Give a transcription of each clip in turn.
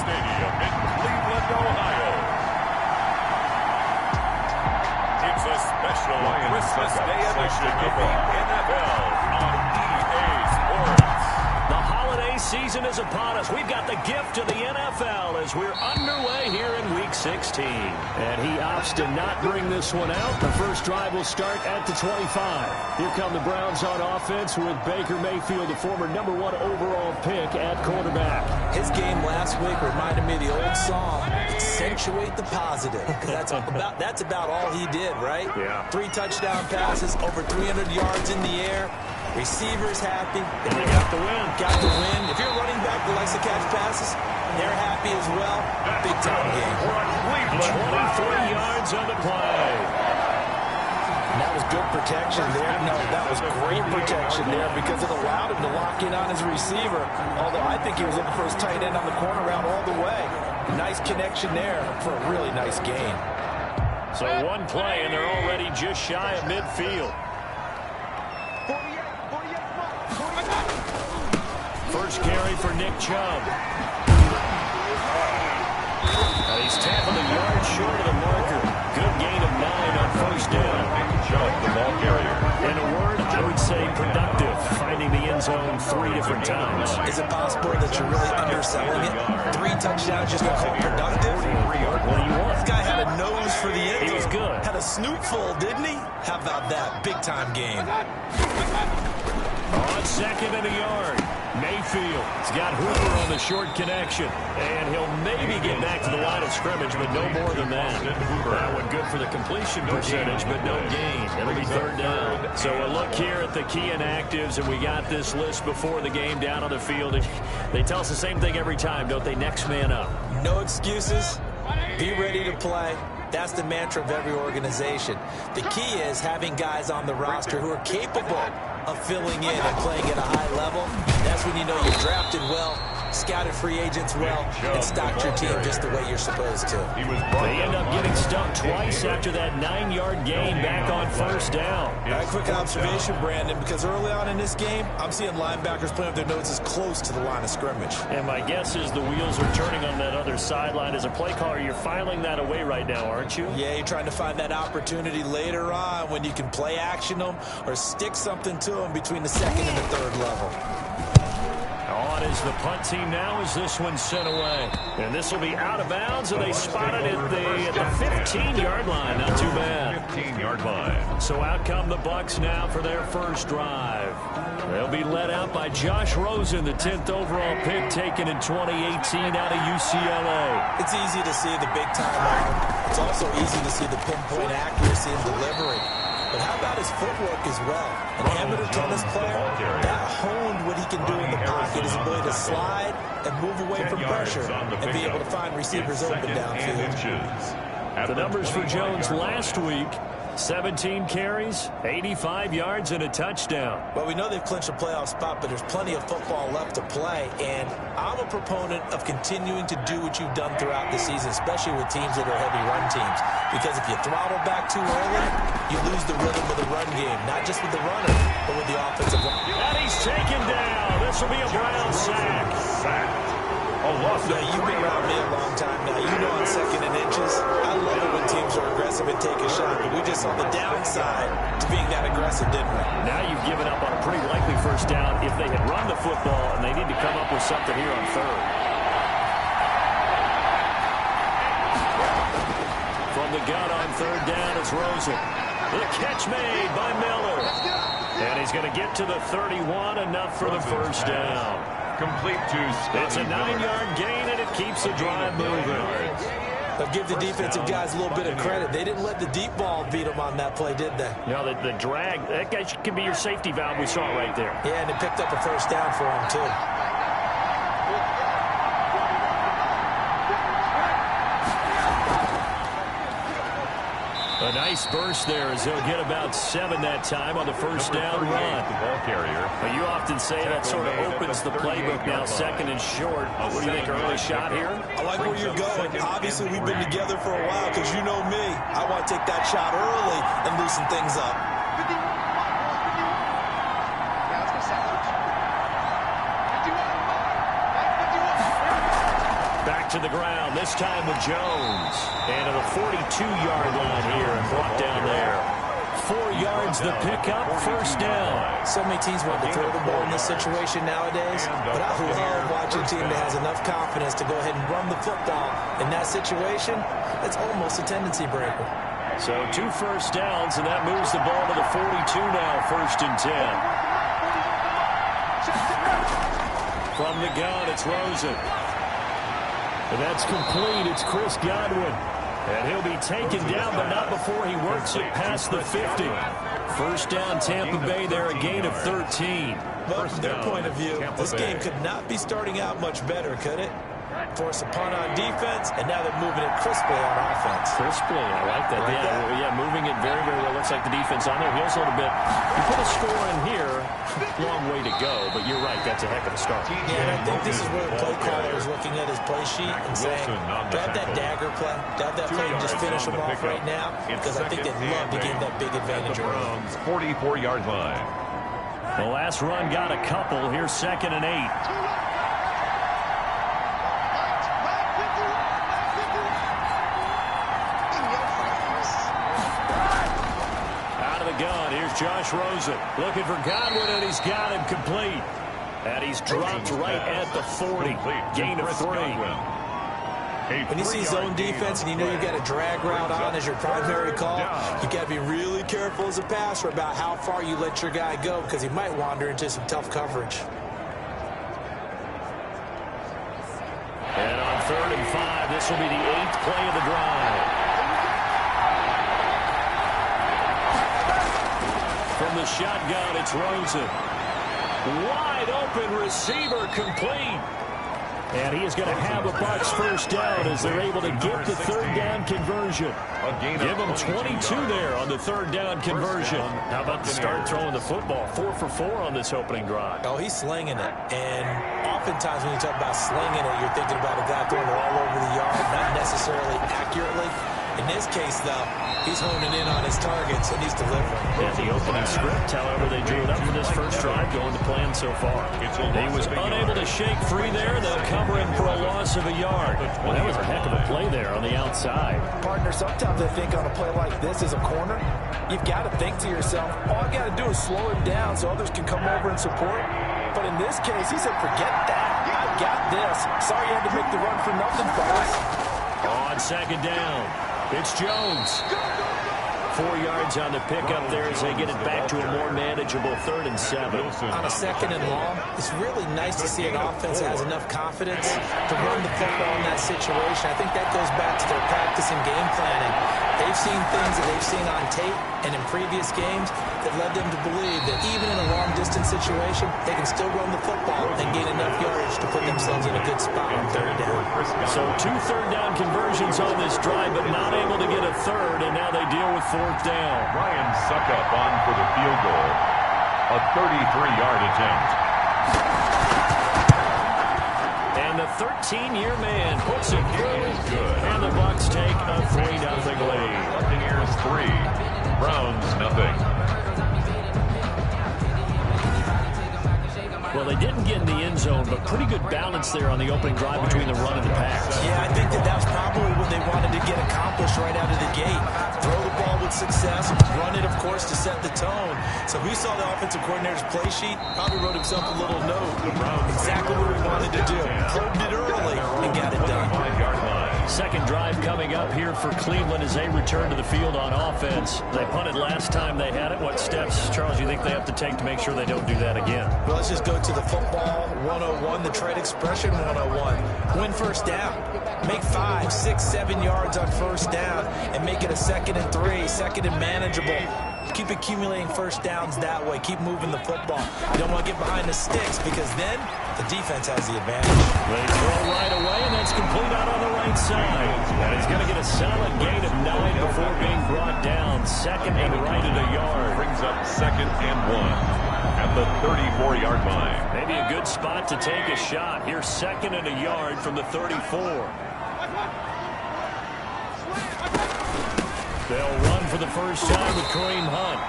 Stadium in Cleveland, Ohio. It's a special Christmas Day edition of the NFL on EA Sports. The holiday season is upon us. We've got the gift of the NFL as we're underway here in Week 16. And he opts to not bring this one out. The first drive will start at the 25. Here come the Browns on offense with Baker Mayfield, the former #1 overall pick at quarterback. His game last week reminded me of the old song, accentuate the positive. That's about all he did, right? Yeah. 3 touchdown passes, over 300 yards in the air. Receivers happy. And they got the win. Got the win. If you're a running back that likes to catch passes, they're happy as well. Big time game. 23 yards on the play. And that was good protection there. No, that was great protection there because it allowed him to lock in on his receiver. Although I think he was looking for his tight end on the corner route all the way. Nice connection there for a really nice gain. So one play, and they're already just shy of midfield. First carry for Nick Chubb. And he's tackled a yard short of the marker. Good gain of 9 on first down. Chubb, the ball carrier. In a word, I would say productive, finding the end zone 3 different times. Is it possible that you're really underselling it? 3 touchdowns just to call productive? What do you want? This guy had a nose for the end zone. He was good. Had a snootful, didn't he? How about that? Big time game. On second and a yard. Mayfield's got Hooper on the short connection. And he'll maybe get back to the line of scrimmage, but no more than that. That one good for the completion percentage, but no gain. It'll be third down. So a look here at the key inactives, and we got this list before the game down on the field. They tell us the same thing every time, don't they? Next man up. No excuses. Be ready to play. That's the mantra of every organization. The key is having guys on the roster who are capable of filling in and playing at a high level. That's when you know you're drafted well, scouted free agents well, and stocked your team just the way you're supposed to. They end up getting stumped twice after that 9-yard gain back on first down. A quick observation, Brandon, because early on in this game, I'm seeing linebackers playing with their noses close to the line of scrimmage. And my guess is the wheels are turning on that other sideline. As a play caller, you're filing that away right now, aren't you? Yeah, you're trying to find that opportunity later on when you can play action them or stick something to them between the second and the third level. On is the punt team now as this one's sent away. And this will be out of bounds, and they spot it at the 15-yard line. Not too bad. 15-yard line. So out come the Bucs now for their first drive. They'll be led out by Josh Rosen, the 10th overall pick taken in 2018 out of UCLA. It's easy to see the big-time arm. It's also easy to see the pinpoint accuracy in delivery. But how about his footwork as well? An amateur tennis player, that honed what he can do in the pocket, his ability to slide and move away from pressure and be able to find receivers open downfield. The numbers for Jones last week: 17 carries, 85 yards, and a touchdown. Well, we know they've clinched a playoff spot, but there's plenty of football left to play. And I'm a proponent of continuing to do what you've done throughout the season, especially with teams that are heavy run teams. Because if you throttle back too early, you lose the rhythm of the run game, not just with the runner, but with the offensive line. And he's taken down. This will be a Brown sack. Yeah, you've been around me a long time now. You know on second and inches, I love it when teams are aggressive and take a shot, but we just saw the downside to being that aggressive, didn't we? Now you've given up on a pretty likely first down if they had run the football, and they need to come up with something here on third. From the gun on third down is Rosen. The catch made by Miller. And he's going to get to the 31, enough for the first down. Complete to It's a 9-yard gain, and it keeps the drive moving. But give the defensive guys a little bit of credit. They didn't let the deep ball beat them on that play, did they? No, the drag, that guy can be your safety valve. We saw it right there. Yeah, and it picked up a first down for him, too. A nice burst there as they'll get about 7 that time on the first down run. The ball carrier. But you often say that sort of opens the playbook now, second and short. What do you think, early shot here? I like where you're going. Obviously, we've been together for a while because you know me. I want to take that shot early and loosen things up. Back to the ground, this time with Jones. And to the 42-yard line here and brought down there. 4 yards the pickup, first down. So many teams want to throw the ball in this situation nowadays, but I love watching a team that has enough confidence to go ahead and run the football. In that situation, it's almost a tendency breaker. So 2 first downs, and that moves the ball to the 42 now, first and 10. From the gun, it's Rosen. And that's complete. It's Chris Godwin. And he'll be taken down, but not before he works it past the 50. First down, Tampa Bay there, a gain of 13. Well, from their point of view, this game could not be starting out much better, could it? Force a punt on defense, and now they're moving it crisply on offense. Crisply, I like that. Yeah, moving it very, very well. Looks like the defense on their heels a little bit. You put a score in here, long way to go, but you're right, that's a heck of a start. Yeah, and I think this is where the play caller is looking at his play sheet and saying, grab that dagger play, grab that play and just finish them off right now, because I think they'd love to gain that big advantage early. 44-yard line. The last run got a couple. Here's 2nd and 8. Gun. Here's Josh Rosen looking for Godwin, and he's got him complete. And he's dropped right at the 40. Gain of 3. When you see zone defense and you know you've got a drag route on as your primary call, you got to be really careful as a passer about how far you let your guy go, because he might wander into some tough coverage. And on 3rd and 5, this will be the 8th play of the drive. From the shotgun, it's Rosen. Wide open receiver, complete. And he is going to have a Bucs first down as they're able to get the 3rd down conversion. Give them 22 there on the 3rd down conversion. How about the start throwing the football? 4 for 4 on this opening drive. Oh, he's slinging it. And oftentimes when you talk about slinging it, you're thinking about a guy throwing it all over the yard, not necessarily accurately. In this case, though, he's honing in on his targets, and he's delivering. Yeah, the opening script, however, they drew it up for this first drive, going to plan so far. He was unable to shake free there. They'll cover him for a loss of a yard. Well, that was a heck of a play there on the outside. Partner, sometimes I think on a play like this as a corner, you've got to think to yourself, all I got to do is slow him down so others can come over and support. But in this case, he said, forget that. I've got this. Sorry you had to make the run for nothing, fellas. On 2nd down, it's Jones. 4 yards on the pickup there as they get it back to a more manageable 3rd and 7. On a 2nd and long, it's really nice to see an offense that has enough confidence to run the football in that situation. I think that goes back to their practice and game planning. They've seen things that they've seen on tape and in previous games that led them to believe that even in a long-distance situation, they can still run the football and gain enough yardage to put themselves in a good spot on 3rd down. So 2 3rd down conversions on this drive, but not able to get a 3rd, and now they deal with 4th down. Ryan Suckup on for the field goal. A 33-yard attempt. And the 13-year man puts it through, and the Bucs take a 3-0 lead. Buccaneers 3, Browns 0. Well, they didn't get in the end zone, but pretty good balance there on the opening drive between the run and the pass. Yeah, I think that was probably what they wanted to get accomplished right out of the gate. Throw the ball with success, run it, of course, to set the tone. So we saw the offensive coordinator's play sheet, probably wrote himself a little note. Exactly what we wanted to do. Probed it early and got it done. 5-yard line. Second drive coming up here for Cleveland as they return to the field on offense. They punted last time they had it. What steps, Charles, do you think they have to take to make sure they don't do that again? Well, let's just go to the football 101, the trade expression 101. Win first down. Make 5, 6, 7 yards on first down and make it a 2nd and 3, 2nd and manageable. Keep accumulating first downs that way. Keep moving the football. You don't want to get behind the sticks because then the defense has the advantage. They throw right away, and that's complete out on the right side. And he's going to get a solid gain of 9 before being brought down. 2nd and right at a yard. Brings up 2nd and 1 at the 34-yard line. Maybe a good spot to take a shot. Here's 2nd and a yard from the 34. They'll run for the first time with Kareem Hunt.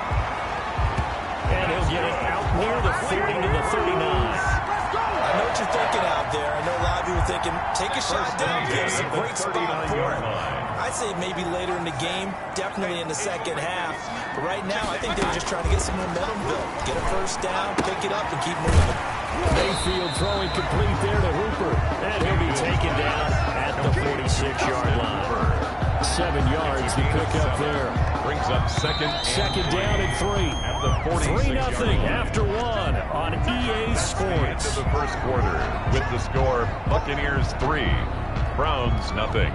And he'll get it out near the 40 to the 39. I know what you're thinking out there. I know a lot of you are thinking, take a shot downfield. It's a great spot for him. I'd say maybe later in the game, definitely in the second half. But right now, I think they're just trying to get some momentum built. Get a first down, pick it up, and keep moving. Mayfield throwing complete there to Hooper. And he'll be taken down at the 46-yard line. 7 yards to pick up there. Brings up second down and 3. At the 3-0 after 1 on EA Sports. Into the first quarter with the score Buccaneers 3, Browns nothing.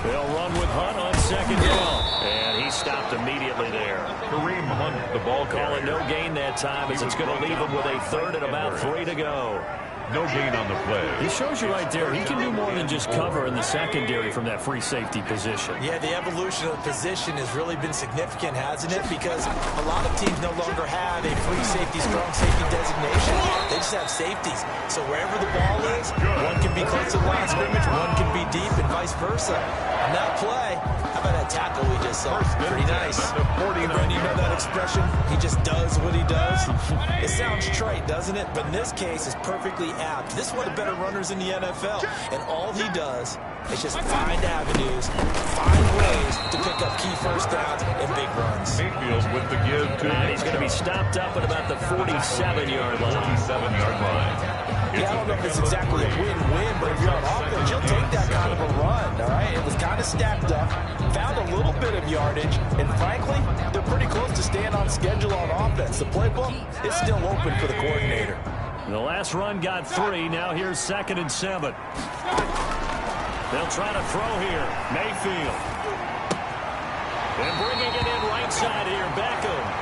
They'll run with Hunt on second down. And he stopped immediately there. Kareem Hunt, the ball Call it carrier. no gain that time as it's going to leave him with a third and about 3 to go. No gain on the play. He shows you right there, he can do more than just cover in the secondary from that free safety position. Yeah, the evolution of the position has really been significant, hasn't it? Because a lot of teams no longer have a free safety, strong safety designation. They just have safeties. So wherever the ball is, one can be close to the line of scrimmage, one can be deep, and vice versa. On that play, how about that tackle we just saw? Pretty nice. Brandon, you know that expression? He just does what he does. It sounds trite, doesn't it? But in this case, it's perfectly apt. This is one of the better runners in the NFL. And all he does is just find avenues, find ways to pick up key first downs and big runs. Mayfield with the give to And he's going to be stopped up at about the 47-yard line. 47-yard line. Yeah, I don't know if it's exactly a win-win, but if you're on offense, you'll take that kind of a run, all right? It was kind of stacked up, found a little bit of yardage, and frankly, they're pretty close to staying on schedule on offense. The playbook is still open for the coordinator. The last run got 3. Now here's 2nd and 7. They'll try to throw here. Mayfield. And bringing it in right side here, Beckham.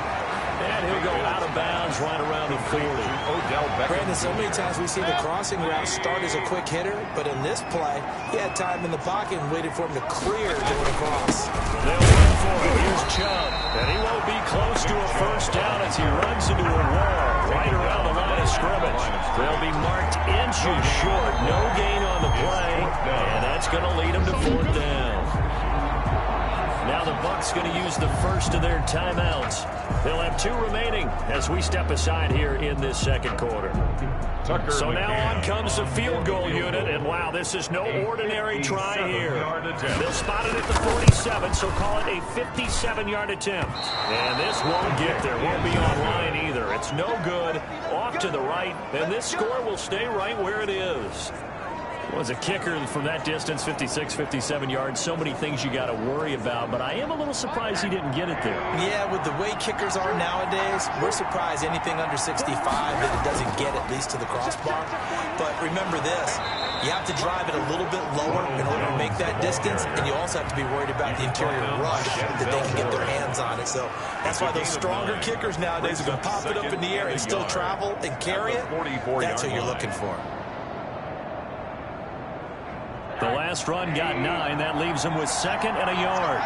And he'll go out of bounds right around the 40. Odell Beckham. Brandon, so many times we see the crossing route start as a quick hitter, but in this play, he had time in the pocket and waited for him to clear going across. They'll run for it. Here's Chubb. And he won't be close to a first down as he runs into a wall right around the line of scrimmage. They'll be marked inches short. No gain on the play. And that's going to lead them to 4th down. Now the Bucs going to use the first of their timeouts. They'll have 2 remaining as we step aside here in this second quarter. So now on comes the field goal unit, and wow, this is no ordinary try here. They'll spot it at the 47, so call it a 57-yard attempt. And this won't get there, won't be online either. It's no good, off to the right, and this score will stay right where it is. Was a kicker from that distance, 56, 57 yards. So many things you got to worry about, but I am a little surprised he didn't get it there. Yeah, with the way kickers are nowadays, we're surprised anything under 65 that it doesn't get at least to the crossbar. But remember this, you have to drive it a little bit lower in order to make that distance, and you also have to be worried about the interior rush that they can get their hands on it. So that's why those stronger kickers nowadays are going to pop it up in the air and still travel and carry it. That's what you're looking for. The last run got 9. That leaves him with 2nd and a yard.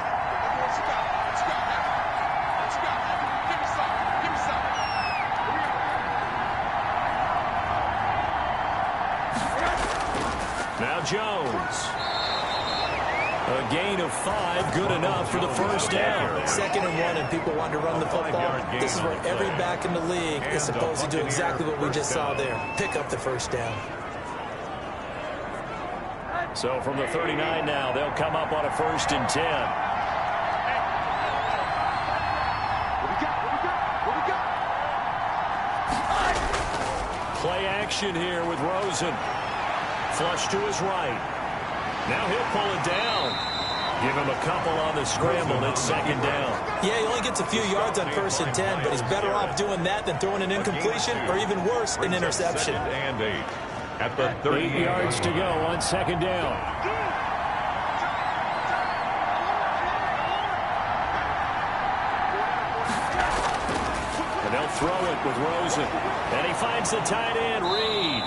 Now Jones. A gain of 5, good enough for the first down. 2nd and 1, and people want to run the football. This is where every back in the league is supposed to do exactly what we just saw there. Pick up the first down. So from the 39 now, they'll come up on a 1st and 10. Play action here with Rosen. Flush to his right. Now he'll pull it down. Give him a couple on the scramble. It's 2nd down. Yeah, he only gets a few yards on 1st and 10, but he's better off doing that than throwing an incompletion or even worse, an interception. 2nd and 8. At the 30 8 yards to go on 2nd down. And they'll throw it with Rosen. And he finds the tight end, Reed.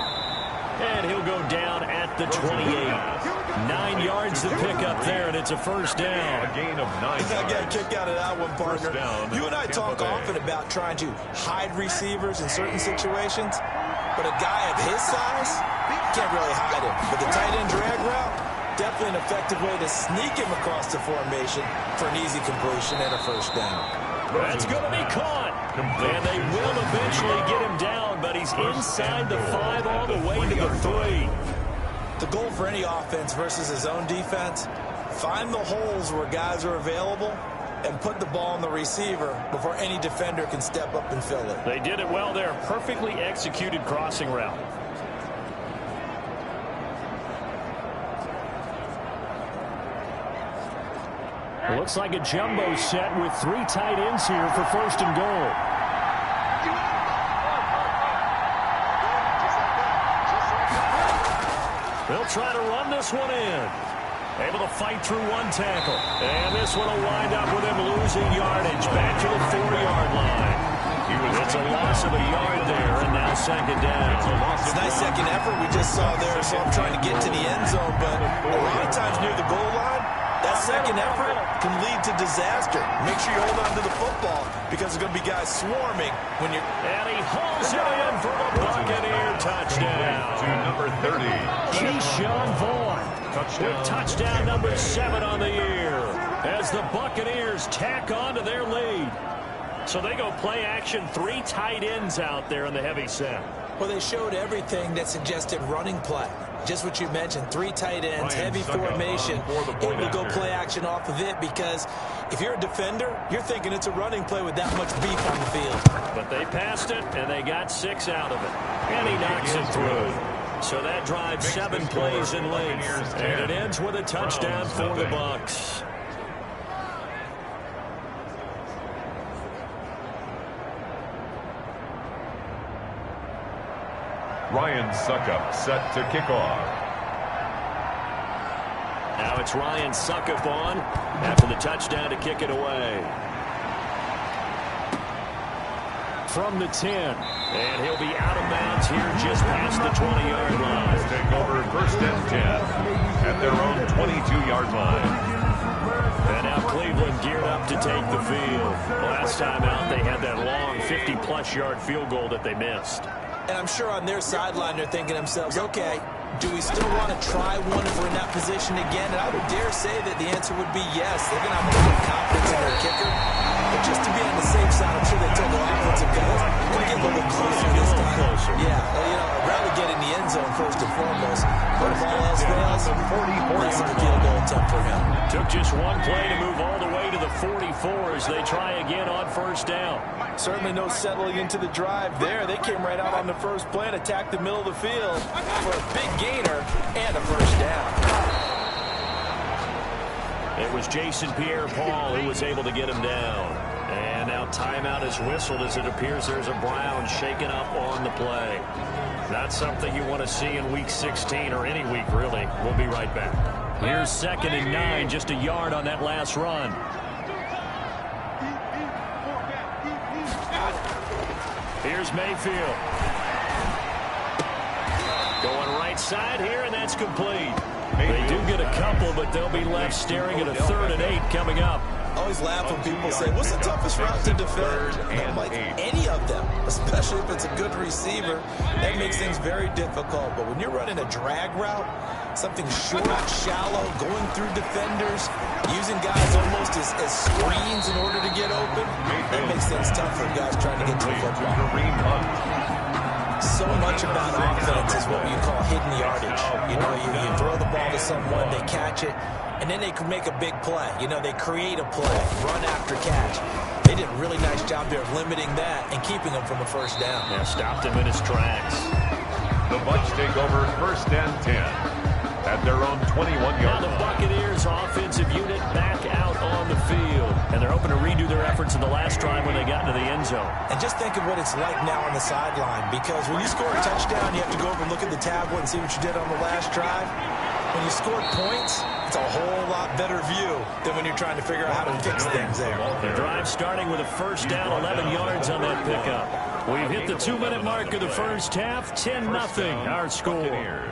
And he'll go down at the 28. 9 yards to pick up there, and it's a 1st down. A gain of 9 yards. I got a kick out of that one, partner. You and I talk often about trying to hide receivers in certain situations, but a guy of his size can't really hide him. But the tight end drag route, definitely an effective way to sneak him across the formation for an easy completion and a first down. That's going to be caught. And they will eventually get him down, but he's inside the 5 all the way to the 3. The goal for any offense versus his own defense, find the holes where guys are available and put the ball on the receiver before any defender can step up and fill it. They did it well there. Perfectly executed crossing route. It looks like a jumbo set with 3 tight ends here for first and goal. They'll try to run this one in. Able to fight through 1 tackle. And this one will wind up with him losing yardage back to the 4-yard line. It's a loss of a yard there, and now second down. It's a nice second effort we just saw there. So I'm trying to get to the end zone, but a lot of times near the goal line, that second effort can lead to disaster. Make sure you hold on to the football because there's going to be guys swarming when you're... And he hauls it in for the Buccaneer touchdown. To number 30. Keyshawn Vaughn with touchdown number 7 on the year as the Buccaneers tack on to their lead. So they go play action, 3 tight ends out there in the heavy set. Well, they showed everything that suggested running play. Just what you mentioned, 3 tight ends, heavy formation, able to go play action off of it because if you're a defender, you're thinking it's a running play with that much beef on the field. But they passed it, and they got 6 out of it. And he knocks it through. So that drives 7 plays in length, and it ends with a touchdown for the Bucs. Ryan Suckup set to kick off. Now it's Ryan Suckup on after the touchdown to kick it away. From the 10. And he'll be out of bounds here just past the 20-yard line. Take over first and 10 at their own 22-yard line. And now Cleveland geared up to take the field. Last time out, they had that long 50-plus yard field goal that they missed. And I'm sure on their sideline they're thinking to themselves, okay, do we still want to try one if we're in that position again? And I would dare say that the answer would be yes. They're going to have a lot of confidence in their kicker. But just to be on the safe side, I'm sure they told their offensive guys, going to get a little bit closer this time. Yeah, well, you know, I'd rather get in the end zone first and foremost. But if all else fails, less of a field goal attempt for him. Took just 1 play to move all the way to the 44 as they try again on first down. Certainly no settling into the drive there. They came right out on the first play and attacked the middle of the field for a big gainer and a first down. It was Jason Pierre-Paul who was able to get him down. And now timeout is whistled as it appears there's a Brown shaken up on the play. Not something you want to see in Week 16 or any week, really. We'll be right back. Here's 2nd and 9, just a yard on that last run. Here's Mayfield. Going right side here, and that's complete. They do get a couple, but they'll be left staring at a 3rd and 8 coming up. I always laugh when people say, what's the toughest route to defend? I'm like, any of them, especially if it's a good receiver. That makes things very difficult. But when you're running a drag route, something short, shallow, going through defenders, using guys almost as screens in order to get open, that makes things tough for guys trying to get to the football. So much about offense is what you call hidden yardage. You know, you throw the ball to someone, they catch it, and then they can make a big play. You know, they create a play, run after catch. They did a really nice job there of limiting that and keeping him from a first down. Yeah, stopped him in his tracks. The Bucs take over first and 10 at their own 21-yard line. Now the Buccaneers offensive unit back out on the field. And they're hoping to redo their efforts in the last drive when they got into the end zone. And just think of what it's like now on the sideline, because when you score a touchdown, you have to go over and look at the tablet and see what you did on the last drive. When you score points, it's a whole lot better view than when you're trying to figure out how to fix things there. The drive starting with a first down, 11 yards on that pickup. We've hit the 2-minute mark of the first half, 10-0 our score.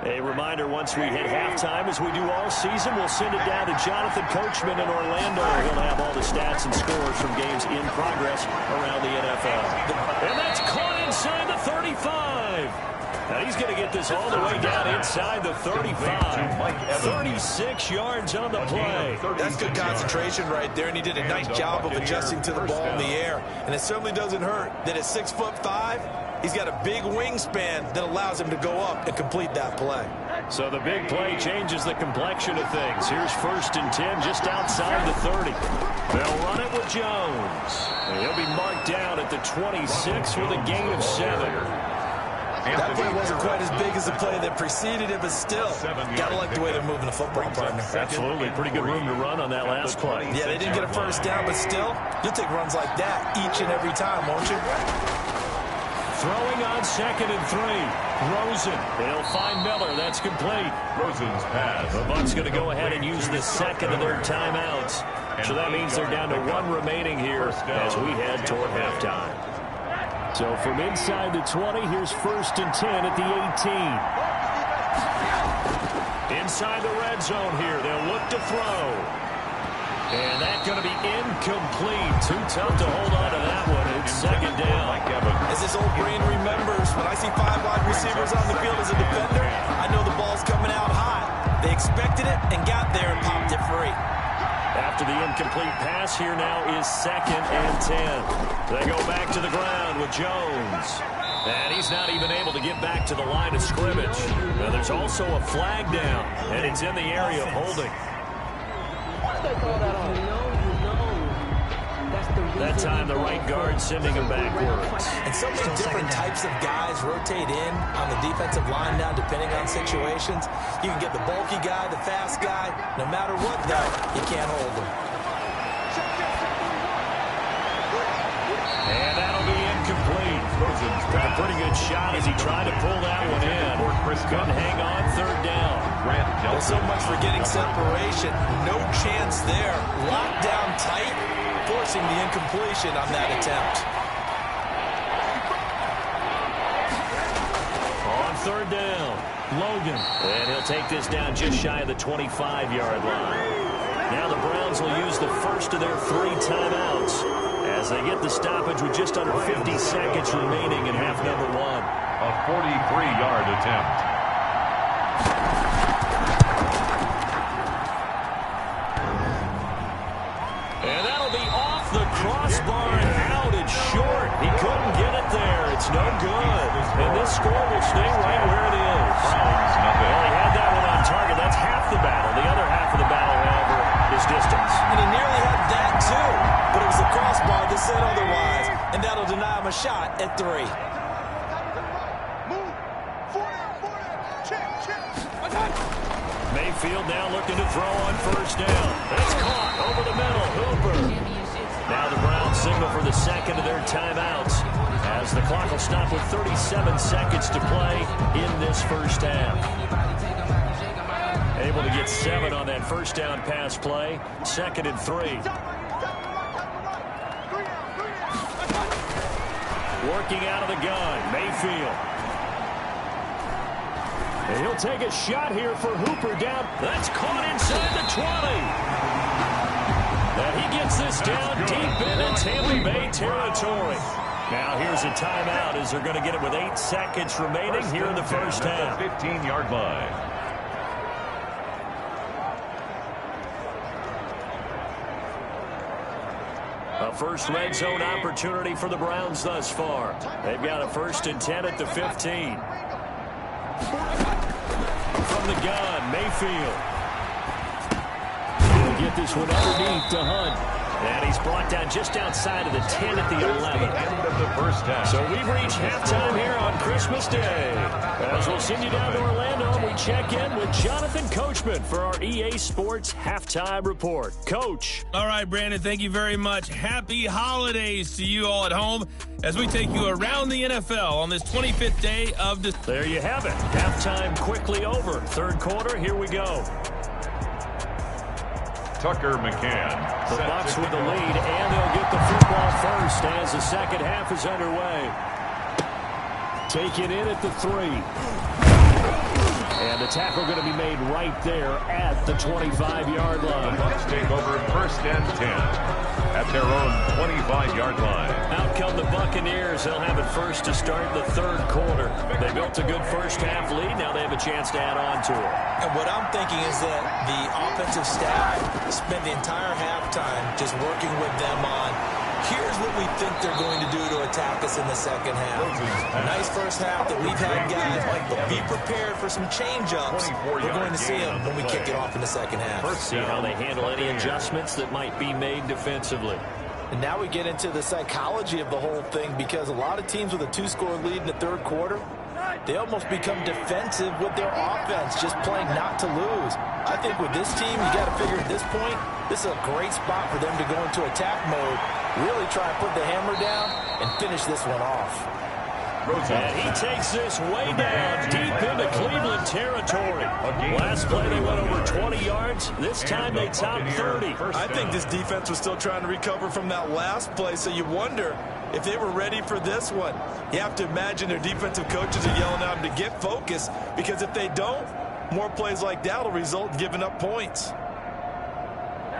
A reminder, once we hit halftime, as we do all season, we'll send it down to Jonathan Coachman in Orlando. He'll have all the stats and scores from games in progress around the NFL. And that's caught inside the 35. He's going to get this all the way down inside the 35. 36 yards on the play. That's good concentration right there, and he did a nice job of adjusting to the ball in the air. And it certainly doesn't hurt that at 6'5", he's got a big wingspan that allows him to go up and complete that play. So the big play changes the complexion of things. Here's 1st and 10 just outside the 30. They'll run it with Jones. And he'll be marked down at the 26 with a gain of 7. That play wasn't quite as big as the play that preceded it, but still, gotta like the way they're moving the football, partner. Absolutely. Pretty good room to run on that last play. Yeah, they didn't get a first down, but still, you'll take runs like that each and every time, won't you? Throwing on 2nd and 3. Rosen. They'll find Miller. That's complete. Rosen's pass. The Bucs going to go ahead and use the second of their timeouts. So that means they're down to 1 remaining here as we head toward halftime. So from inside the 20, here's 1st and 10 at the 18. Inside the red zone here. They'll look to throw. And that's going to be incomplete. Too tough to hold on to that one. It's 2nd down. As this old brain remembers, when I see 5 wide receivers on the field as a defender, I know the ball's coming out high. They expected it and got there and popped it free. After the incomplete pass, here now is 2nd and 10. They go back to the ground with Jones. And he's not even able to get back to the line of scrimmage. Now there's also a flag down, and it's in the area of holding. That time the right guard sending him backwards. And so many different types of guys rotate in on the defensive line now, depending on situations. You can get the bulky guy, the fast guy. No matter what, though, you can't hold him. And that'll be incomplete. Took a pretty good shot as he tried to pull that one in. Couldn't hang on 3rd down. Well, so much for getting separation. No chance there. Locked down tight, forcing the incompletion on that attempt. On 3rd down, Logan. And he'll take this down just shy of the 25-yard line. Now the Browns will use the first of their 3 timeouts as they get the stoppage with just under 50 seconds remaining in half number 1. A 43-yard attempt. And that'll be off the crossbar and out. It's short. He couldn't get it there. It's no good. And this score will stay right where it is. Well, he had that one on target. That's half the battle. The other half of the battle, however, is distance. And he nearly had that, too. But it was the crossbar that said otherwise. And that'll deny him a shot at 3. Mayfield now looking to throw on 1st down. That's caught over the middle. Hooper. Now the Browns signal for the second of their timeouts as the clock will stop with 37 seconds to play in this first half. Able to get 7 on that 1st down pass play. 2nd and 3. Working out of the gun, Mayfield. And he'll take a shot here for Hooper down. That's caught inside the 20. And he gets this down deep into Tampa Bay territory. Now here's a timeout as they're going to get it with 8 seconds remaining here in the first half. 15-yard line. A first red zone opportunity for the Browns thus far. They've got a 1st and 10 at the 15. From the gun, Mayfield. He'll get this one underneath to Hunt. And he's brought down just outside of the 10 at the 11. End of the first half. So we've reached halftime here on Christmas Day. As we'll send you down to Orlando, and we check in with Jonathan Coachman for our EA Sports Halftime Report. Coach. All right, Brandon, thank you very much. Happy holidays to you all at home as we take you around the NFL on this 25th day of the... There you have it. Halftime quickly over. 3rd quarter, here we go. Tucker McCann. The Bucs with the lead, and they'll get the football first as the second half is underway. Taken in at the 3. And the tackle going to be made right there at the 25-yard line. The Bucs take over 1st and 10. at their own 25-yard line. Out come the Buccaneers. They'll have it first to start the third quarter. They built a good first-half lead. Now they have a chance to add on to it. And what I'm thinking is that the offensive staff spent the entire halftime just working with them on, here's what we think they're going to do to attack us in the second half. A nice first half that we've had, guys, but be prepared for some change-ups. We're going to see them when we kick it off in the second half. See how they handle any adjustments that might be made defensively. And now we get into the psychology of the whole thing, because a lot of teams with a 2-score lead in the third quarter, they almost become defensive with their offense, just playing not to lose. I think with this team, you got to figure at this point, this is a great spot for them to go into attack mode, really try and put the hammer down and finish this one off. And he takes this way down, deep into Cleveland territory. Last play, they went over 20 yards. This time, they topped 30. I think this defense was still trying to recover from that last play, so you wonder if they were ready for this one. You have to imagine their defensive coaches are yelling at them to get focused, because if they don't, more plays like that will result in giving up points.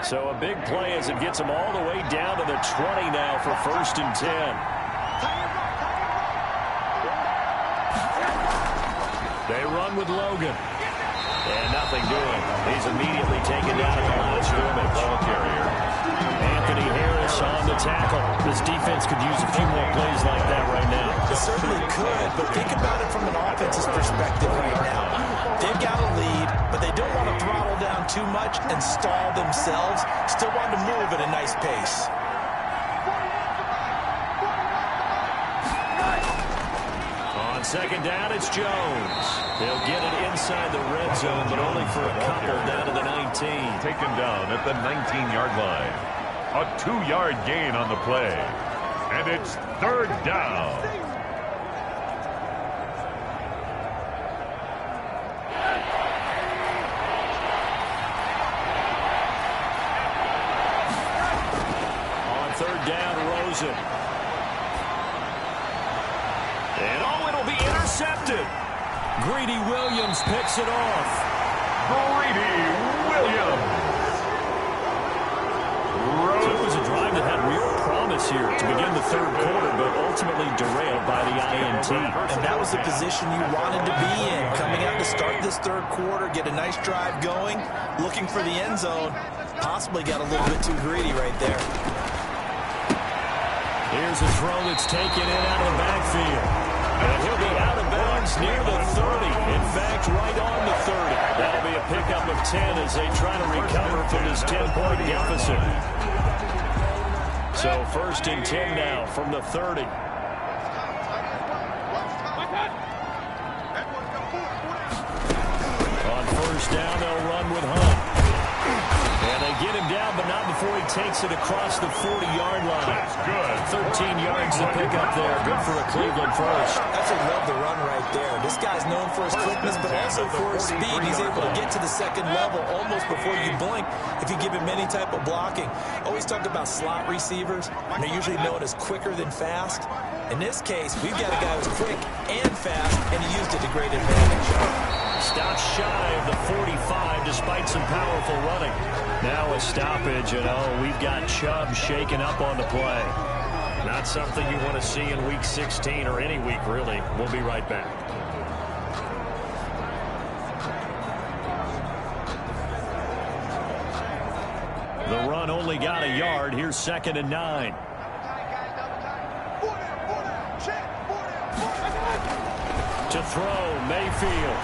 So a big play as it gets them all the way down to the 20 now for 1st and 10. They run with Logan. And nothing doing. He's immediately taken down at the line of scrimmage. Ball carrier. Anthony Harris on the tackle. This defense could use a few more plays like that right now. It certainly could, but think about it from an offense's perspective right now. They've got a lead, but they don't want to throttle down too much and stall themselves. Still want to move at a nice pace. On second down, it's Jones. They'll get it inside the red zone, but only for a couple down to the 19. Taken down at the 19-yard line. A 2-yard gain on the play. And it's 3rd down. On 3rd down, Rosen. And it'll be intercepted. Greedy Williams picks it off. Greedy Williams. So it was a drive that had real promise here to begin the third quarter, but ultimately derailed by the INT. And that was the position you wanted to be in. Coming out to start this third quarter, get a nice drive going, looking for the end zone. Possibly got a little bit too greedy right there. Here's a throw that's taken in out of the backfield. And he'll be out of bounds near the 30. In fact, right on the 30. That'll be a pickup of 10 as they try to recover from this 10-point deficit. So 1st and 10 now from the 30. On 1st down, they'll run with Hunt. And they get him down, but not before he takes it across the 40-yard line. That's good. 13 yards to pick up there. Good for a Cleveland first. That's a love the run right there. This guy's known for his quickness, but also for his speed. He's able to get to the second level almost before you blink if you give him any type of blocking. Always talk about slot receivers, and they're usually known as quicker than fast. In this case, we've got a guy who's quick and fast, and he used it to great advantage. Stops shy of the 45 despite some powerful running. Now a stoppage, and we've got Chubb shaken up on the play. Not something you want to see in Week 16 or any week, really. We'll be right back. The run only got a yard. Here's 2nd and 9. To throw, Mayfield.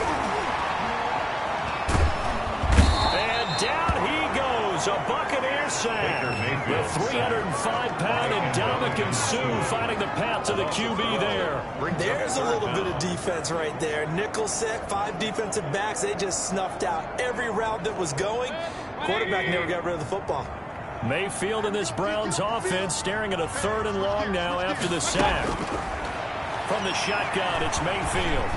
Down he goes, a Buccaneers sack. The 305-pound Ndamukong Suh finding the path to the QB there. There's a little bit of defense right there. Nickel set, 5 defensive backs. They just snuffed out every route that was going. Quarterback never got rid of the football. Mayfield in this Browns offense staring at a 3rd and long now after the sack. From the shotgun, it's Mayfield.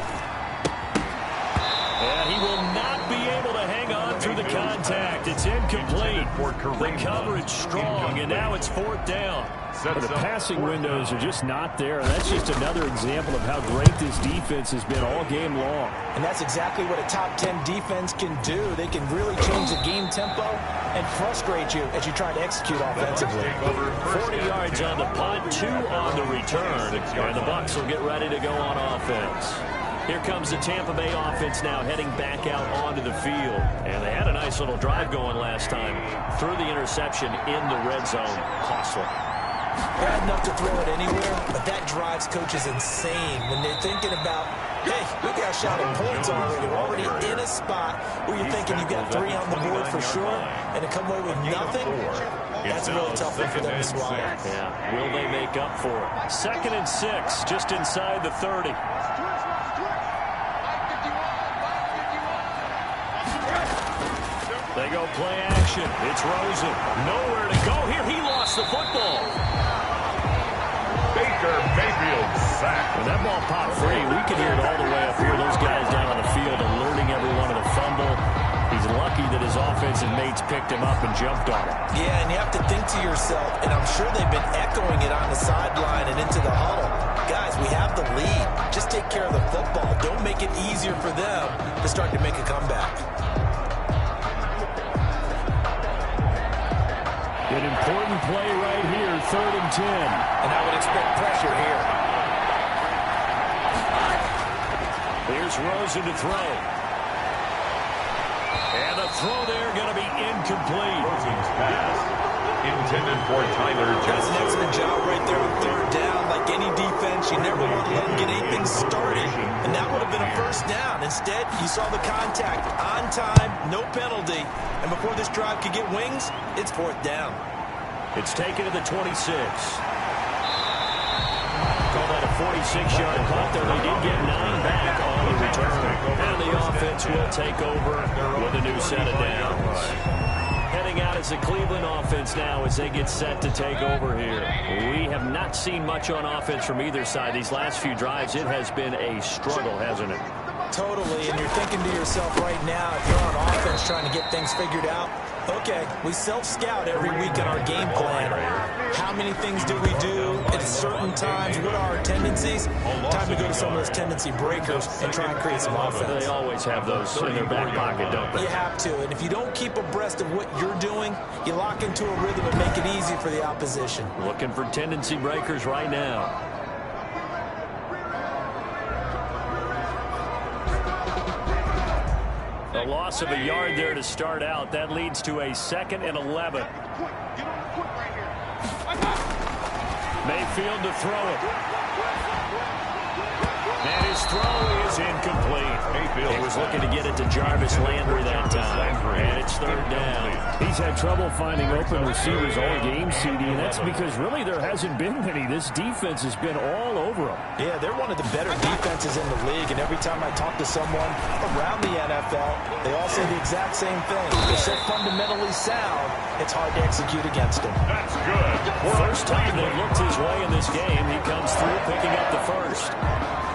And he will not be able to hang on through the contact. It's incomplete. The coverage strong, and now it's 4th down. The passing windows are just not there. That's just another example of how great this defense has been all game long. And that's exactly what a top 10 defense can do. They can really change the game tempo and frustrate you as you try to execute offensively. 40 yards on the punt, 2 on the return, and the Bucs will get ready to go on offense. Here comes the Tampa Bay offense now heading back out onto the field. And they had a nice little drive going last time. Threw the interception in the red zone. Costly. Bad enough to throw it anywhere, but that drives coaches insane when they're thinking about, hey, we got shot at points already. We're already in a spot where you're thinking you got 3 on the board for sure, and to come away with nothing, that's a really tough one for them to swallow. Yeah, will they make up for it? 2nd and 6, just inside the 30. They go play action. It's Rosen. Nowhere to go here. He lost the football. Baker Mayfield sacked. When that ball popped free, we could hear it all the way up here. Those guys down on the field alerting everyone of the fumble. He's lucky that his offensive mates picked him up and jumped on him. Yeah, and you have to think to yourself, and I'm sure they've been echoing it on the sideline and into the huddle. Guys, we have the lead. Just take care of the football. Don't make it easier for them to start to make a comeback. An important play right here, 3rd and 10. And I would expect pressure here. Here's Rosen to throw. And the throw there going to be incomplete. Rosen's pass intended for Tyler That's Johnson. an excellent job right there on 3rd down. Like any defense, you never want to let them get anything started. And that would have been a 1st down. Instead, you saw the contact on time, no penalty. And before this drive could get wings, it's 4th down. It's taken to the 26. Call that a 46-yard punt, though they did get 9 back on the return. And the offense will take over with a new set of downs. Heading out as the Cleveland offense now as they get set to take over here. We have not seen much on offense from either side. These last few drives, it has been a struggle, hasn't it? Totally, and you're thinking to yourself right now, if you're on offense trying to get things figured out, okay, we self-scout every week in our game plan. How many things do we do at certain times? What are our tendencies? Time to go to some of those tendency breakers and try and create some offense. They always have those in their back pocket, don't they? You have to, and if you don't keep abreast of what you're doing, you lock into a rhythm and make it easy for the opposition. Looking for tendency breakers right now. A loss of a yard there to start out. That leads to a 2nd and 11. Mayfield to throw it. And his throw is incomplete. He was looking to get it to Jarvis Landry that time. And it's 3rd down. He's had trouble finding open receivers all game, CD, and that's because really there hasn't been many. This defense has been all over them. Yeah, they're one of the better defenses in the league, and every time I talk to someone around the NFL, they all say the exact same thing. They're so fundamentally sound, it's hard to execute against them. That's good. First time they've looked his way in this game, he comes through picking up the first.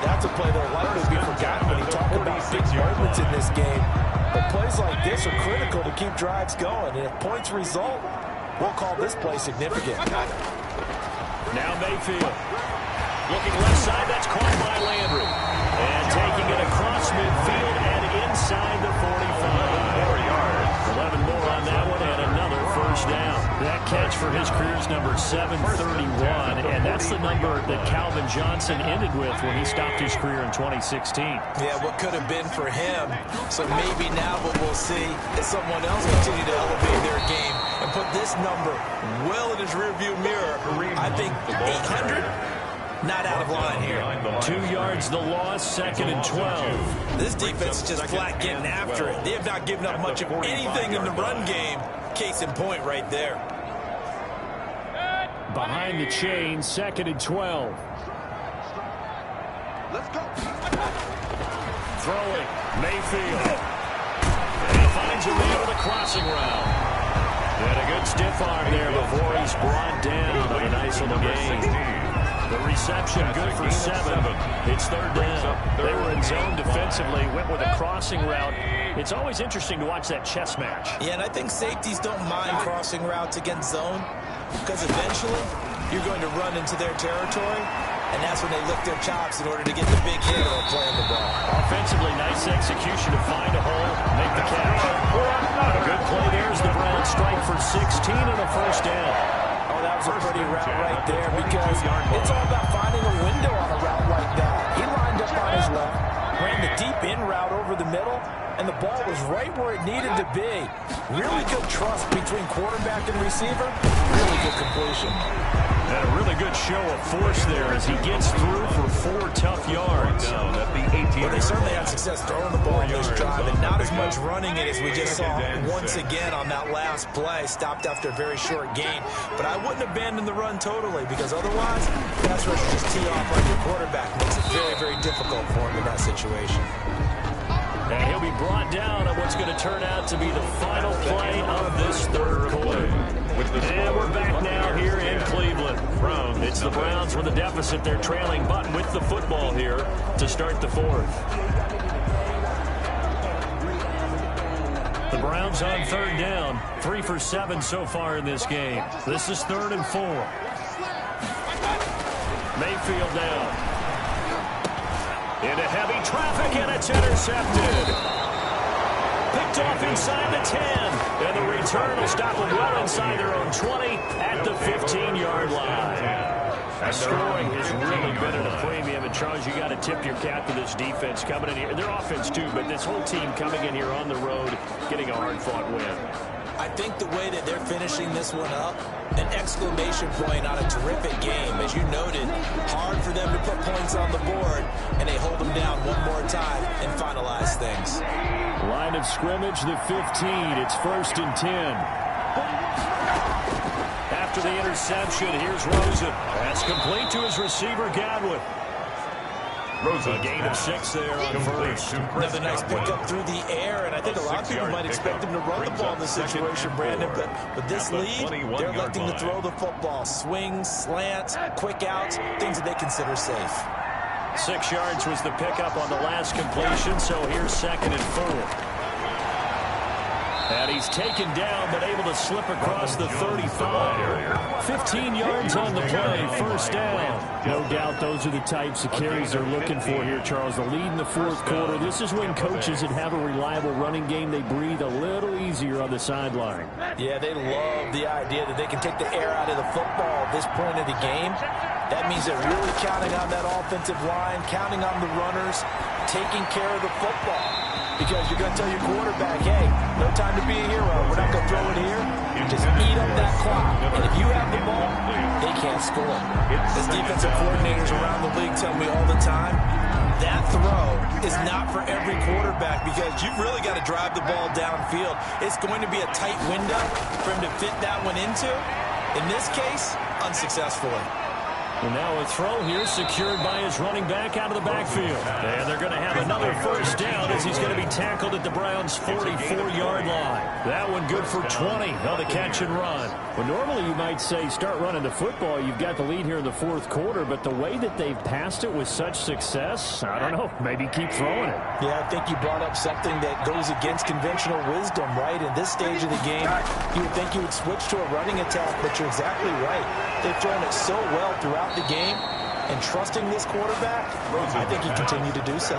That's a play that will likely be forgotten when you talk about big moments in this game. But plays like this are critical to keep drives going. And if points result, we'll call this play significant. Now Mayfield. Looking left side, that's caught by Landry. And taking it across midfield and inside the 45. 4 yards. 11 more on that one and another 1st down. That catch for his career's number 731, and that's the number that Calvin Johnson ended with when he stopped his career in 2016. Yeah, what could have been for him. So maybe now what we'll see is someone else continue to elevate their game and put this number well in his rearview mirror. I think 800, not out of line here. 2 yards the loss, 2nd and 12. This defense is just flat getting after it. They have not given up much of anything in the run game. Case in point right there. Behind the chain, 2nd and 12. Let's go. Throwing, Mayfield. And he finds a man with a crossing route. And a good stiff arm there before he's brought down on a nice little gain. The reception good for 7. It's third down. They were in zone defensively, went with a crossing route. It's always interesting to watch that chess match. Yeah, and I think safeties don't mind crossing routes against zone because eventually you're going to run into their territory, and that's when they lick their chops in order to get the big hit or playing the ball. Offensively, nice execution to find a hole, make the catch. A good play there as the Browns strike for 16 and a first down. Oh, that was a pretty route right there because it's all about finding a window on a route like that. He lined up on his left, ran the deep in route over the middle, and the ball was right where it needed to be. Really good trust between quarterback and receiver. Really good completion. And a really good show of force there as he gets through for 4 tough yards. Well, they certainly had success throwing the ball in this drive, and not as much running it as we just saw once again on that last play. Stopped after a very short gain. But I wouldn't abandon the run totally because otherwise, pass rush just tee off on your quarterback. Makes it very, very difficult for him in that situation. And he'll be brought down on what's going to turn out to be the final play of this third quarter. And we're back now here in Cleveland. It's the Browns with a deficit. They're trailing, but with the football here to start the fourth. The Browns on third down. 3 for 7 so far in this game. This is 3rd and 4. Mayfield down. Into heavy traffic, and it's intercepted. Picked off inside the 10. And the return will stop them well inside their own 20 at the 15-yard line. Scoring has really been at a premium. And, Charles, you got to tip your cap to this defense coming in here. Their offense, too, but this whole team coming in here on the road, getting a hard-fought win. I think the way that they're finishing this one up, an exclamation point on a terrific game. As you noted, hard for them to put points on the board, and they hold them down one more time and finalize things. Line of scrimmage, the 15. It's 1st and 10. After the interception, here's Rosen. That's complete to his receiver, Godwin. A gain of 6 there on first. Another nice pickup through the air, and I think a lot of people might expect him to run the ball in this situation, Brandon, but with this lead, they're electing to throw the football. Swings, slants, quick outs, things that they consider safe. 6 yards was the pickup on the last completion, so here's 2nd and 4. And he's taken down, but able to slip across the 35. 15 yards on the play, 1st down. No doubt those are the types of carries they're looking for here, Charles. The lead in the 4th quarter. This is when coaches that have a reliable running game, they breathe a little easier on the sideline. Yeah, they love the idea that they can take the air out of the football at this point of the game. That means they're really counting on that offensive line, counting on the runners, taking care of the football. Because you're going to tell your quarterback, hey, no time to be a hero. We're not going to throw it here. Just eat up that clock. And if you have the ball, they can't score. As defensive coordinators around the league tell me all the time, that throw is not for every quarterback because you've really got to drive the ball downfield. It's going to be a tight window for him to fit that one into. In this case, unsuccessfully. And now a throw here secured by his running back out of the backfield. And they're going to have another 1st down as he's going to be tackled at the Browns' 44-yard line. That one good for 20 on the catch and run. Well, normally you might say start running the football. You've got the lead here in the 4th quarter, but the way that they've passed it with such success, I don't know, maybe keep throwing it. Yeah, I think you brought up something that goes against conventional wisdom, right? In this stage of the game, you would think you would switch to a running attack, but you're exactly right. They've thrown it so well throughout the game, and trusting this quarterback, I think he continued to do so.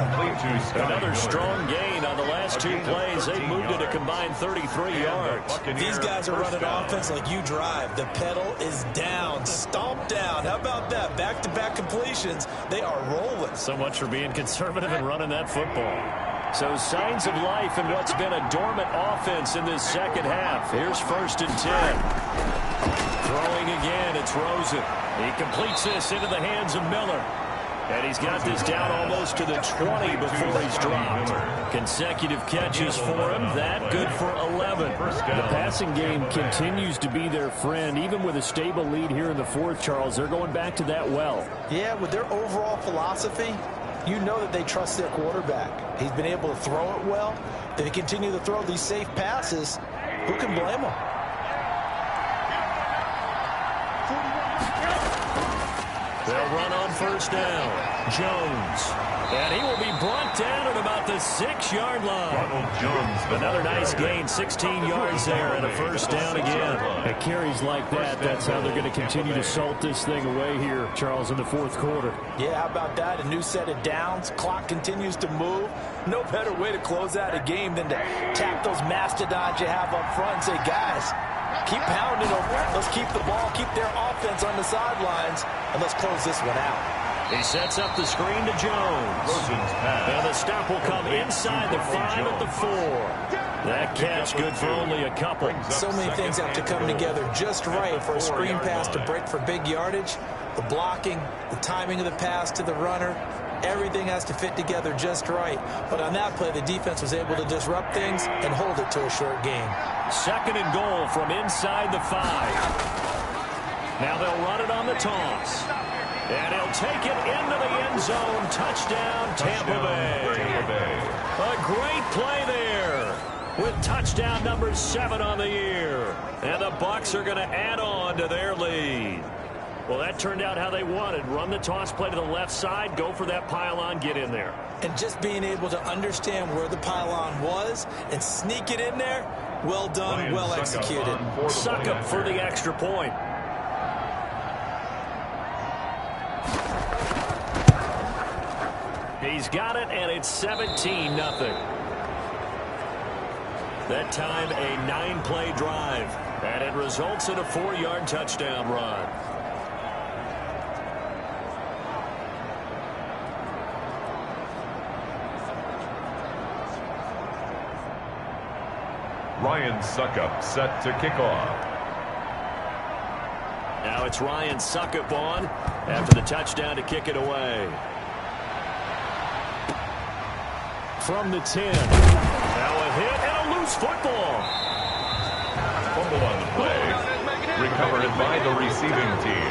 Another strong gain on the last 2 plays. They moved it a combined 33 yards. These guys are running offense like you drive. The pedal is down, stomped down. How about that? Back-to-back completions. They are rolling. So much for being conservative and running that football. So signs of life in what's been a dormant offense in this 2nd half. Here's 1st and 10. Throwing again, it's Rosen. He completes this into the hands of Miller. And he's got this down almost to the 20 before he's dropped. Consecutive catches for him. That good for 11. The passing game continues to be their friend. Even with a stable lead here in the 4th, Charles, they're going back to that well. Yeah, with their overall philosophy, you know that they trust their quarterback. He's been able to throw it well. They continue to throw these safe passes. Who can blame them? They'll run on first down. Jones. And he will be brought down at about the 6-yard line. Another nice gain, 16 yards there, and a first down again. At carries like that, that's how they're going to continue to salt this thing away here, Charles, in the fourth quarter. Yeah, how about that? A new set of downs. Clock continues to move. No better way to close out a game than to tap those mastodons you have up front and say, guys, keep pounding them. Let's keep the ball, keep their offense on the sidelines, and let's close this one out. He sets up the screen to Jones. And the stop will come inside the 5 at the 4. That catch good for only a couple. So many things have to come together just right for a screen pass to break for big yardage. The blocking, the timing of the pass to the runner, everything has to fit together just right. But on that play, the defense was able to disrupt things and hold it to a short game. 2nd and goal from inside the 5. Now they'll run it on the toss. And he'll take it into the end zone. Touchdown, Tampa Bay. A great play there with touchdown number 7 on the year. And the Bucs are going to add on to their lead. Well, that turned out how they wanted. Run the toss play to the left side, go for that pylon, get in there. And just being able to understand where the pylon was and sneak it in there, well done, well executed. Succop for the extra point. He's got it, and it's 17-0. That time, a 9-play drive, and it results in a 4-yard touchdown run. Ryan Succop set to kick off. Now it's Ryan Succop on after the touchdown to kick it away. From the 10. Now a hit and a loose football. Fumble on the play. Recovered by the receiving team.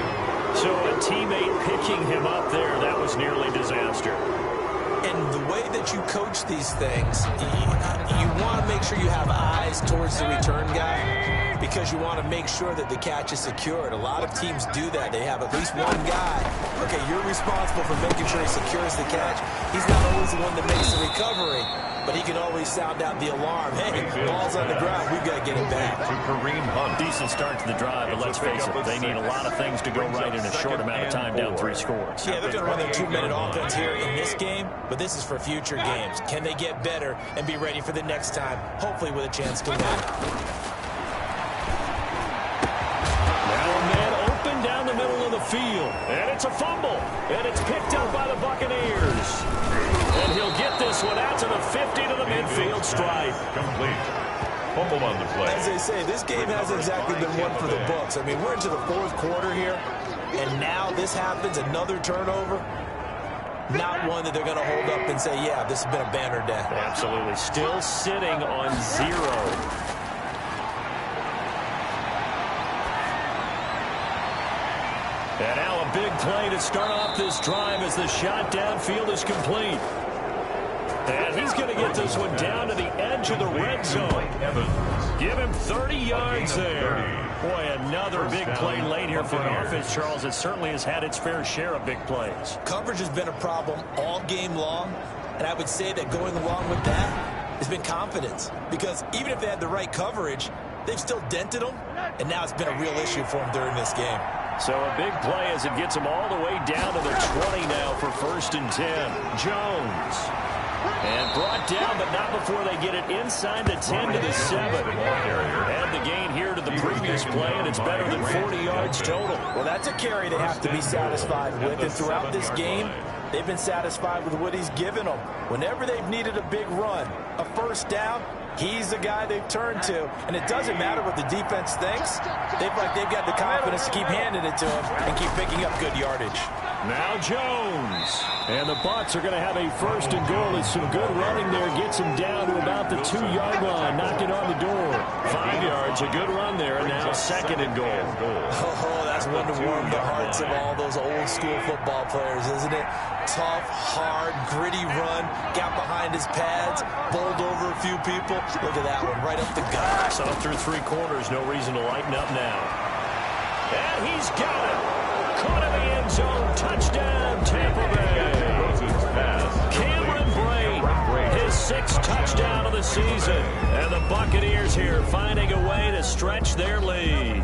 So a teammate picking him up there, that was nearly disaster. And the way that you coach these things, you want to make sure you have eyes towards the return guy because you want to make sure that the catch is secured. A lot of teams do that. They have at least one guy. Okay, you're responsible for making sure he secures the catch. He's not always the one that makes the recovery, but he can always sound out the alarm. Hey, ball's on the ground. We've got to get him back. Decent start to the drive, but let's face it, they need a lot of things to go right in a short amount of time down 3 scores. Yeah, they're going to run their 2-minute offense here in this game, but this is for future games. Can they get better and be ready for the next time, hopefully with a chance to win? Now a man open down the middle of the field, and it's a fumble, and it's picked up by the Buccaneers. And he'll get this one out to the 50 to the midfield stripe. Complete. Fumble on the play. As they say, this game hasn't exactly been one for the books. I mean, we're into the 4th quarter here, and now this happens, another turnover. Not one that they're going to hold up and say, yeah, this has been a banner day. Absolutely. Still sitting on 0. And now a big play to start off this drive as the shot downfield is complete. And he's going to get this one down to the edge of the red zone. Give him 30 yards there. Boy, another big play late here for an offense, Charles. It certainly has had its fair share of big plays. Coverage has been a problem all game long, and I would say that going along with that has been confidence. Because even if they had the right coverage, they've still dented them, and now it's been a real issue for them during this game. So a big play as it gets them all the way down to the 20 now for 1st and 10. Jones. And brought down, but not before they get it inside the 10 to the 7. Add the gain here to the previous play, and it's better than 40 yards total. Well, that's a carry they have to be satisfied with. And throughout this game, they've been satisfied with what he's given them. Whenever they've needed a big run, a first down, he's the guy they've turned to. And it doesn't matter what the defense thinks. They've got the confidence to keep handing it to him and keep picking up good yardage. Now Jones. And the Bucs are going to have a 1st and goal. It's some good running there. Gets him down to about the 2-yard line. Knocked it on the door. 5 yards. A good run there. And now 2nd and goal. Oh, that's one to warm the hearts of all those old school football players, isn't it? Tough, hard, gritty run. Got behind his pads. Bowled over a few people. Look at that one. Right up the gut. So through 3 quarters. No reason to lighten up now. And he's got it. Caught in the end zone. Touchdown, Tampa Bay. Cameron Brate, his 6th touchdown of the season. And the Buccaneers here finding a way to stretch their lead.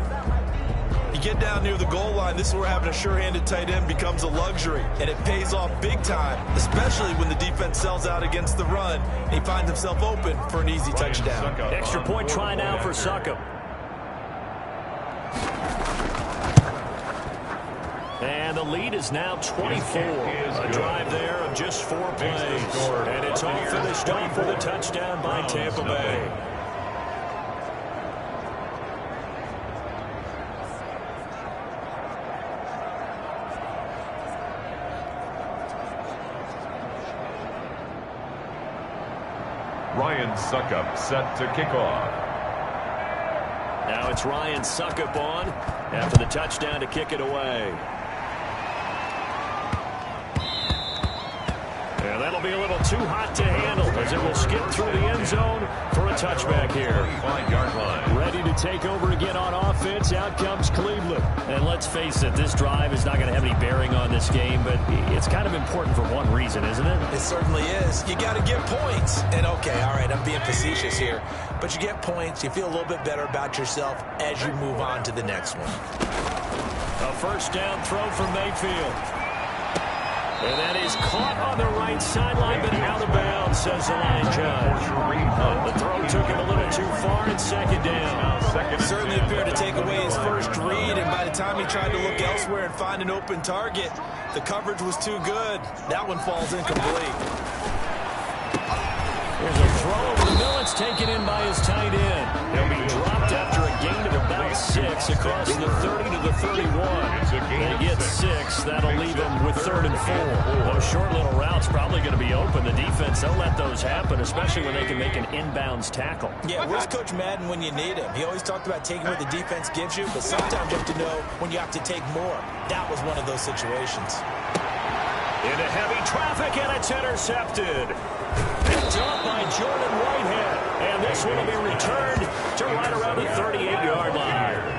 You get down near the goal line, this is where having a sure-handed tight end becomes a luxury, and it pays off big time, especially when the defense sells out against the run, and he finds himself open for an easy touchdown. Extra point try now for Succop. And the lead is now 24. A drive there of just 4 plays. And it's all finished off with a touchdown by Tampa Bay. Ryan Succop set to kick off. Now it's Ryan Succop on after the touchdown to kick it away. And that'll be a little too hot to handle as it will skip through the end zone for a touchback here. 5-yard line. Ready to take over again on offense. Out comes Cleveland. And let's face it, this drive is not going to have any bearing on this game, but it's kind of important for one reason, isn't it? It certainly is. You got to get points. And okay, all right, I'm being facetious here, but you get points, you feel a little bit better about yourself as you move on to the next one. A first down throw from Mayfield. And that is caught on the right sideline, but out of bounds, says the line judge. The throw took him a little too far, and 2nd down. Certainly appeared to take away his first read, and by the time he tried to look elsewhere and find an open target, the coverage was too good. That one falls incomplete. There's a throw over the middle. It's taken in by his tight end. He'll be dropped after a gain of about 6 across the 30 to the 31. They get 6. That'll leave him with 3rd and 4. Those short little routes probably going to be open. The defense, they'll let those happen, especially when they can make an inbounds tackle. Yeah, where's Coach Madden when you need him? He always talked about taking what the defense gives you, but sometimes you have to know when you have to take more. That was one of those situations. Into heavy traffic, and it's intercepted. Picked up by Jordan Whitehead. And this one will be returned to right around the 38-yard line.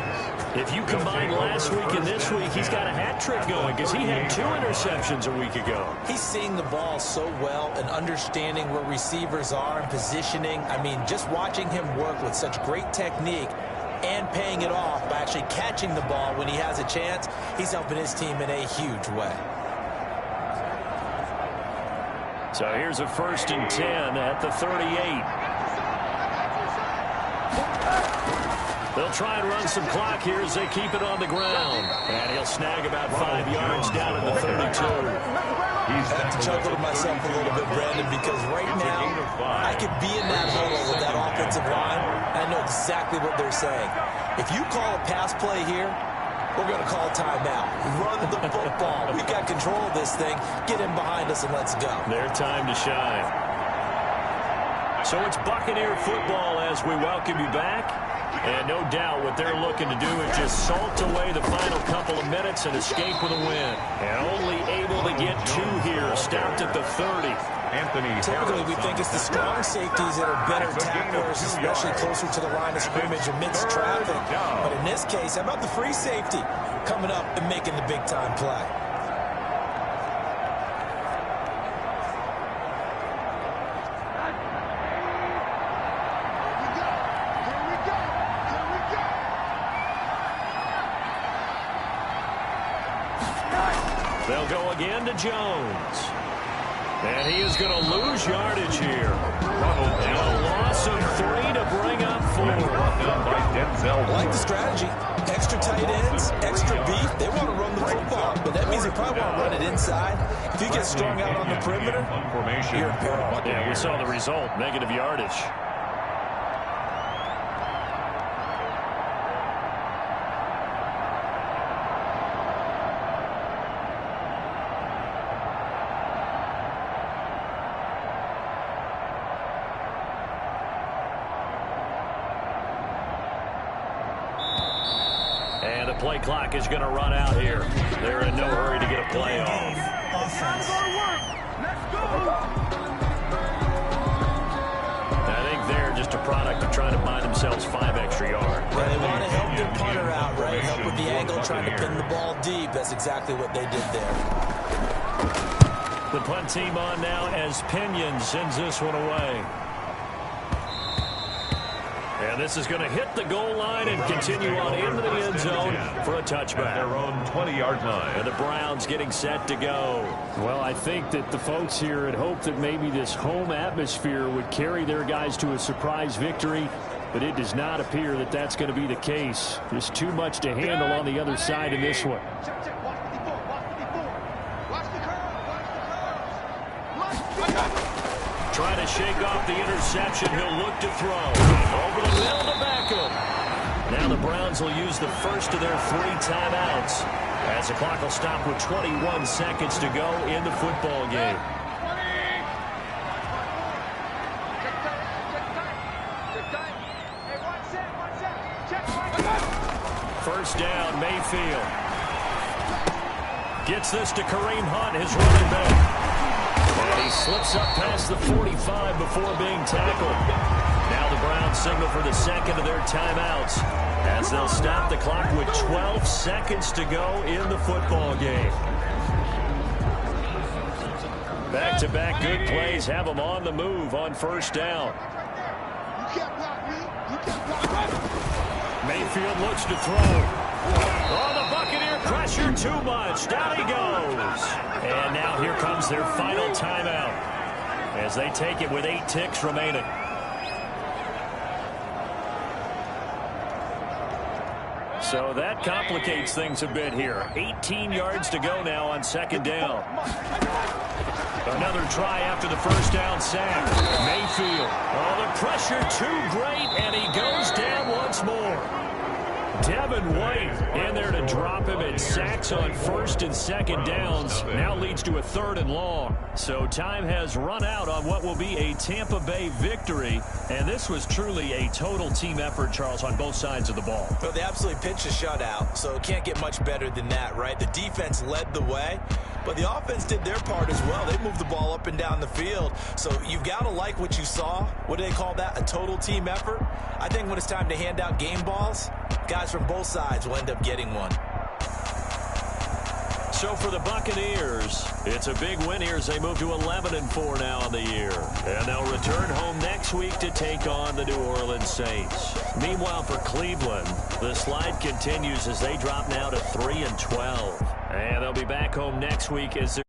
If you combine last week and this week, he's got a hat trick going because he had 2 interceptions a week ago. He's seeing the ball so well and understanding where receivers are and positioning. I mean, just watching him work with such great technique and paying it off by actually catching the ball when he has a chance, he's helping his team in a huge way. So here's a 1st and 10 at the 38. They'll try and run some clock here as they keep it on the ground. And he'll snag about 5 yards down in the 32. I have to chuckle to myself a little bit, Brandon, because right now I could be in that huddle with that offensive line. I know exactly what they're saying. If you call a pass play here, we're going to call timeout. Run the football. We got control of this thing. Get in behind us and let's go. Their time to shine. So it's Buccaneer football as we welcome you back. And no doubt what they're looking to do is just salt away the final couple of minutes and escape with a win. And only able to get 2 here, stopped at the 30. Typically, we think it's the strong safeties that are better tacklers, especially closer to the line of scrimmage amidst traffic. But in this case, how about the free safety coming up and making the big-time play? They'll go again to Jones. And he is going to lose yardage here. And a loss of 3 to bring up 4. I like the strategy. Extra tight ends, extra beef. They want to run the football, but that means they probably want to run it inside. If you get strung out on the perimeter, you're in peril. Yeah, we saw the result, negative yardage. And the play clock is going to run out here. They're in no hurry to get a play off. I think there, just a product of trying to buy themselves 5 extra yards. Yeah, they want to help their punter out, right? Help with the angle, trying to pin the ball deep. That's exactly what they did there. The punt team on now as Pinion sends this one away. And this is going to hit the goal line and continue on into the end zone for a touchback. At their own 20-yard line. And the Browns getting set to go. Well, I think that the folks here had hoped that maybe this home atmosphere would carry their guys to a surprise victory, but it does not appear that that's going to be the case. There's too much to handle on the other side in this one. Trying to shake off the interception. He'll look to throw. Over the middle to Beckham. Now the Browns will use the first of their 3 timeouts as the clock will stop with 21 seconds to go in the football game. First down, Mayfield. Gets this to Kareem Hunt, his running back. And he slips up past the 45 before being tackled. Now the Browns signal for the second of their timeouts as they'll stop the clock with 12 seconds to go in the football game. Back-to-back good plays have them on the move on first down. Mayfield looks to throw. Oh, the Buccaneer pressure too much. Down he goes. And now here comes their final timeout as they take it with 8 ticks remaining. So that complicates things a bit here. 18 yards to go now on second down. Another try after the first down sack. Mayfield. Oh, the pressure too great, and he goes down once more. Devin White in there to drop him, and sacks on first and second downs. Now leads to a 3rd and long. So time has run out on what will be a Tampa Bay victory. And this was truly a total team effort, Charles, on both sides of the ball. Well, they absolutely pitched a shutout, so it can't get much better than that, right? The defense led the way, but the offense did their part as well. They moved the ball up and down the field. So you've got to like what you saw. What do they call that? A total team effort? I think when it's time to hand out game balls, guys from both sides will end up getting one. So for the Buccaneers, it's a big win here as they move to 11-4 now on the year. And they'll return home next week to take on the New Orleans Saints. Meanwhile, for Cleveland, the slide continues as they drop now to 3-12. And they'll be back home next week as their